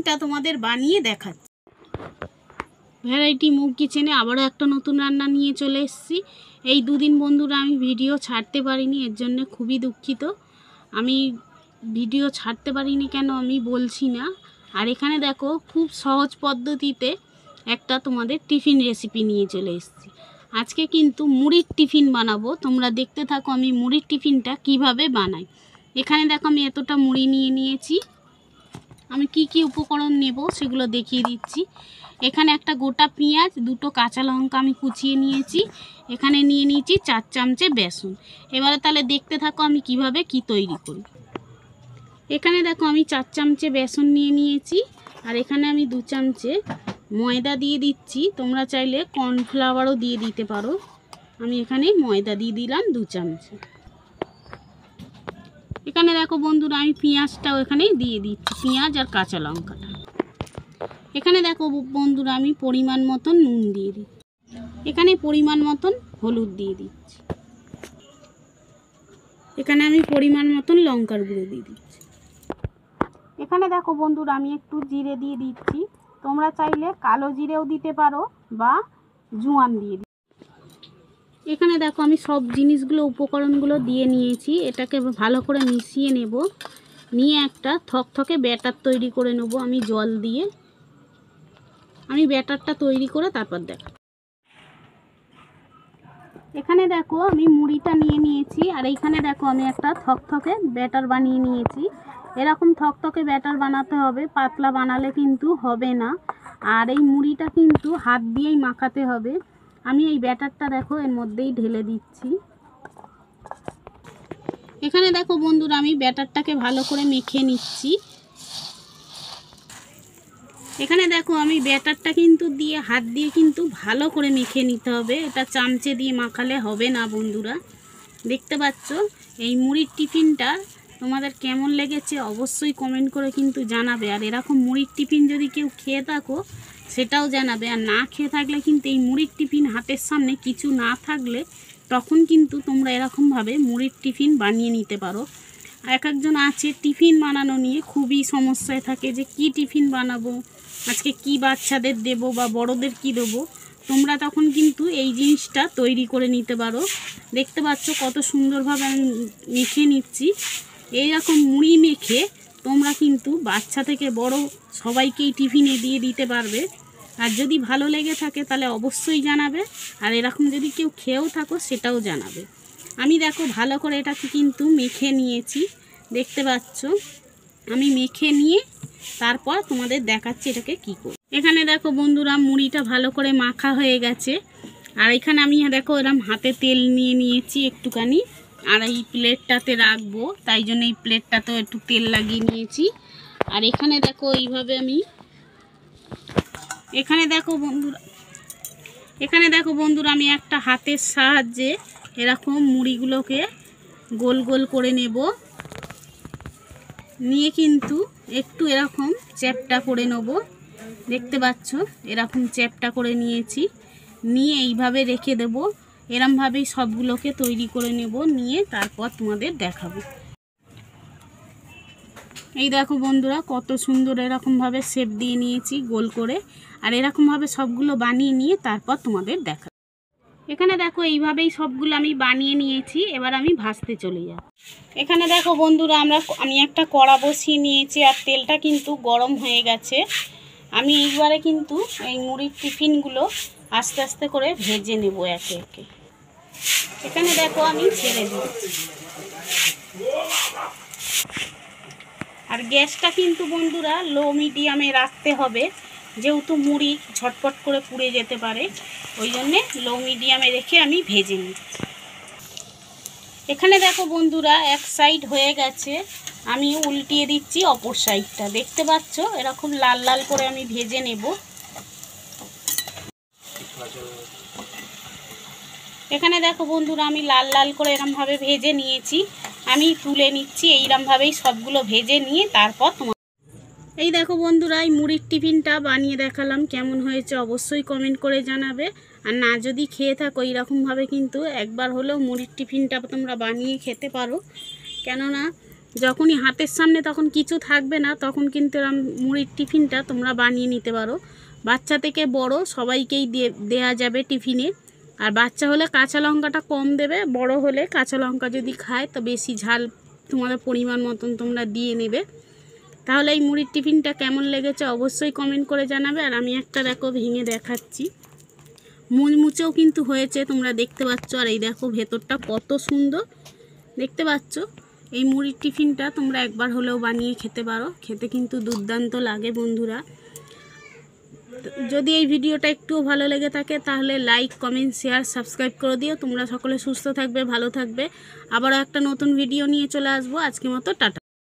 সেটা তোমাদের বানিয়ে দেখাচ্ছি। ভ্যারাইটি মুগ কিচেনে আবারও একটা নতুন রান্না নিয়ে চলে এসেছি। এই দুদিন বন্ধুরা আমি ভিডিও ছাড়তে পারিনি, এর জন্য খুবই দুঃখিত। আমি ভিডিও ছাড়তে পারিনি কেন আমি বলছি না। আর এখানে দেখো খুব সহজ পদ্ধতিতে একটা তোমাদের টিফিন রেসিপি নিয়ে চলে এসেছি। আজকে কিন্তু মুড়ির টিফিন বানাবো। তোমরা দেখতে থাকো আমি মুড়ির টিফিনটা কিভাবে বানাই। এখানে দেখো আমি এতটা মুড়ি নিয়ে নিয়েছি। আমি কি কি উপকরণ নেব সেগুলো দেখিয়ে দিচ্ছি। এখানে একটা গোটা পেঁয়াজ, দুটো কাঁচা লঙ্কা আমি কুচিয়ে নিয়েছি। এখানে নিয়ে নিয়েছি 4 চামচে বেসন। এবারে তাহলে দেখতে থাকো আমি কিভাবে কি তৈরি করি। এখানে দেখো আমি 4 চামচে বেসন নিয়ে নিয়েছি। আর এখানে আমি 2 চামচে ময়দা দিয়ে দিচ্ছি। তোমরা চাইলে কর্নফ্লাওয়ারও দিয়ে দিতে পারো। আমি এখানে ময়দা দিয়ে দিলাম 2 চামচে। এখানে দেখো বন্ধুরা আমি পেঁয়াজটাও এখানে দিয়ে দিচ্ছি, পেঁয়াজ আর কাঁচা লঙ্কাটা। এখানে দেখো বন্ধুরা আমি পরিমাণ মতন নুন দিয়ে দিচ্ছি। এখানে পরিমাণ মতন হলুদ দিয়ে দিচ্ছি। এখানে আমি পরিমাণ মতন লঙ্কার গুঁড়ো দিয়ে দিচ্ছি। এখানে দেখো বন্ধুরা আমি একটু জিরে দিয়ে দিচ্ছি। তোমরা চাইলে কালো জিরেও দিতে পারো বা জোয়ান দিয়ে দিচ্ছি। এখানে দেখো আমি সব জিনিসগুলো উপকরণগুলো দিয়ে নিয়েছি। এটাকে ভালো করে মিশিয়ে নেব, নিয়ে একটা থকথকে ব্যাটার তৈরি করে নেব আমি জল দিয়ে। আমি ব্যাটারটা তৈরি করে তারপর দেখো। এখানে দেখো আমি মুড়িটা নিয়ে নিয়েছি। আর এইখানে দেখো আমি একটা থকথকে ব্যাটার বানিয়ে নিয়েছি। এরকম থকথকে ব্যাটার বানাতে হবে, পাতলা বানালে কিন্তু হবে না। আর এই মুড়িটা কিন্তু হাত দিয়েই মাখাতে হবে। আমি এই ব্যাটারটা দেখো এর মধ্যেই ঢেলে দিচ্ছি। এখানে দেখো বন্ধুরা আমি ব্যাটারটাকে ভালো করে মেখে নিচ্ছি। এখানে দেখো আমি ব্যাটারটা কিন্তু দিয়ে হাত দিয়ে কিন্তু ভালো করে মেখে নিতে হবে। এটা চামচে দিয়ে মাখালে হবে না বন্ধুরা। দেখতে পাচ্ছ এই মুড়ির টিফিনটা তোমাদের কেমন লেগেছে অবশ্যই কমেন্ট করে কিন্তু জানাবে। আর এরকম মুড়ির টিফিন যদি কেউ খেয়ে থাকো সেটাও জানাবে। আর না খেয়ে থাকলে কিন্তু এই মুড়ির টিফিন হাতের সামনে কিছু না থাকলে তখন কিন্তু তোমরা এরকমভাবে মুড়ির টিফিন বানিয়ে নিতে পারো। এক একজন আছে টিফিন বানানো নিয়ে খুবই সমস্যায় থাকে যে কি টিফিন বানাবো, আজকে কি বাচ্চাদের দেব বা বড়দের কি দেবো। তোমরা তখন কিন্তু এই জিনিসটা তৈরি করে নিতে পারো। দেখতে পাচ্ছ কত সুন্দরভাবে আমি মেখে নিচ্ছি। এইরকম মুড়ি মেখে তোমরা কিন্তু বাচ্চা থেকে বড় সবাইকেই টিফিনে দিয়ে দিতে পারবে। আর যদি ভালো লেগে থাকে তাহলে অবশ্যই জানাবে। আর এরকম যদি কেউ খেয়েও থাকো সেটাও জানাবে। আমি দেখো ভালো করে এটাকে কিন্তু মেখে নিয়েছি। দেখতে পাচ্ছ আমি মেখে নিয়ে তারপর তোমাদের দেখাচ্ছি এটাকে কি করব। এখানে দেখো বন্ধুরা মুড়িটা ভালো করে মাখা হয়ে গেছে। আর এখানে আমি দেখো এরকম হাতে তেল নিয়ে নিয়েছি একটুখানি। আর এই প্লেটটাতে রাখবো তাই জন্য এই প্লেটটাতেও একটু তেল লাগিয়ে নিয়েছি। আর এখানে দেখো এইভাবে আমি এখানে দেখো বন্ধুরা আমি একটা হাতের সাহায্যে এরকম মুড়িগুলোকে গোল গোল করে নেব। নিয়ে কিন্তু একটু এরকম চ্যাপটা করে নেব। দেখতে পাচ্ছ এরকম চ্যাপটা করে নিয়েছি। নিয়ে এইভাবে রেখে দেব। এরমভাবেই সবগুলোকে তৈরি করে নেব, নিয়ে তারপর তোমাদের দেখাবো। এই দেখো বন্ধুরা কত সুন্দর এরকমভাবে শেপ দিয়ে নিয়েছি গোল করে। আর এরকমভাবে সবগুলো বানিয়ে নিয়ে তারপর তোমাদের দেখাবো। এখানে দেখো এইভাবেই সবগুলো আমি বানিয়ে নিয়েছি। এবার আমি ভাজতে চলে যাব। এখানে দেখো বন্ধুরা আমি একটা কড়া বসিয়ে নিয়েছি। আর তেলটা কিন্তু গরম হয়ে গেছে। আমি এইবারে কিন্তু এই মুড়ির টিফিনগুলো আস্তে আস্তে করে ভেজে নেব একে একে। এখানে দেখো আমি ছেড়ে দিচ্ছি। আর গ্যাসটা কিন্তু বন্ধুরা লো মিডিয়ামে রাখতে হবে, যেহেতু মুড়ি ঝটপট করে পুড়ে যেতে পারে। ওই জন্যে লো মিডিয়ামে রেখে আমি ভেজে নিচ্ছি। এখানে দেখো বন্ধুরা এক সাইড হয়ে গেছে, আমি উল্টিয়ে দিচ্ছি অপর সাইডটা। দেখতে পাচ্ছ এরকম লাল লাল করে আমি ভেজে নেব। এখানে দেখো বন্ধুরা আমি লাল লাল করে এরকমভাবে ভেজে নিয়েছি। আমি তুলে নিচ্ছি। এইরকমভাবেই সবগুলো ভেজে নিয়ে তারপর এই দেখো বন্ধুরা এই মুড়ির টিফিনটা বানিয়ে দেখালাম, কেমন হয়েছে অবশ্যই কমেন্ট করে জানাবে। আর না যদি খেয়ে থাকো এইরকমভাবে কিন্তু একবার হলেও মুড়ির টিফিনটা তোমরা বানিয়ে খেতে পারো। কেননা যখনই হাতের সামনে তখন কিছু থাকবে না, তখন কিন্তু এরকম মুড়ির টিফিনটা তোমরা বানিয়ে নিতে পারো। বাচ্চা থেকে বড় সবাইকেই দেয়া যাবে টিফিনে। আর বাচ্চা হলে কাঁচা লঙ্কাটা কম দেবে, বড় হলে কাঁচা লঙ্কা যদি খায় তো বেশি ঝাল তোমাদের পরিমাণ মতন তোমরা দিয়ে নেবে। তাহলে এই মুড়ির টিফিনটা কেমন লেগেছে অবশ্যই কমেন্ট করে জানাবে। আর আমি একটা দেখো ভেঙে দেখাচ্ছি, মুচমুচেও কিন্তু হয়েছে, তোমরা দেখতে পাচ্ছ। আর এই দেখো ভেতরটা কত সুন্দর দেখতে পাচ্ছ। এই মুড়ির টিফিনটা তোমরা একবার হলেও বানিয়ে খেতে পারো, খেতে কিন্তু দুর্দান্ত লাগে বন্ধুরা। যদি এই ভিডিওটা একটুও ভালো লেগে থাকে তাহলে লাইক, কমেন্ট, শেয়ার, সাবস্ক্রাইব করে দিও। তোমরা সকলে সুস্থ থাকবে, ভালো থাকবে। আবারও একটা নতুন ভিডিও নিয়ে চলে আসবো। আজকের মতো টাটা।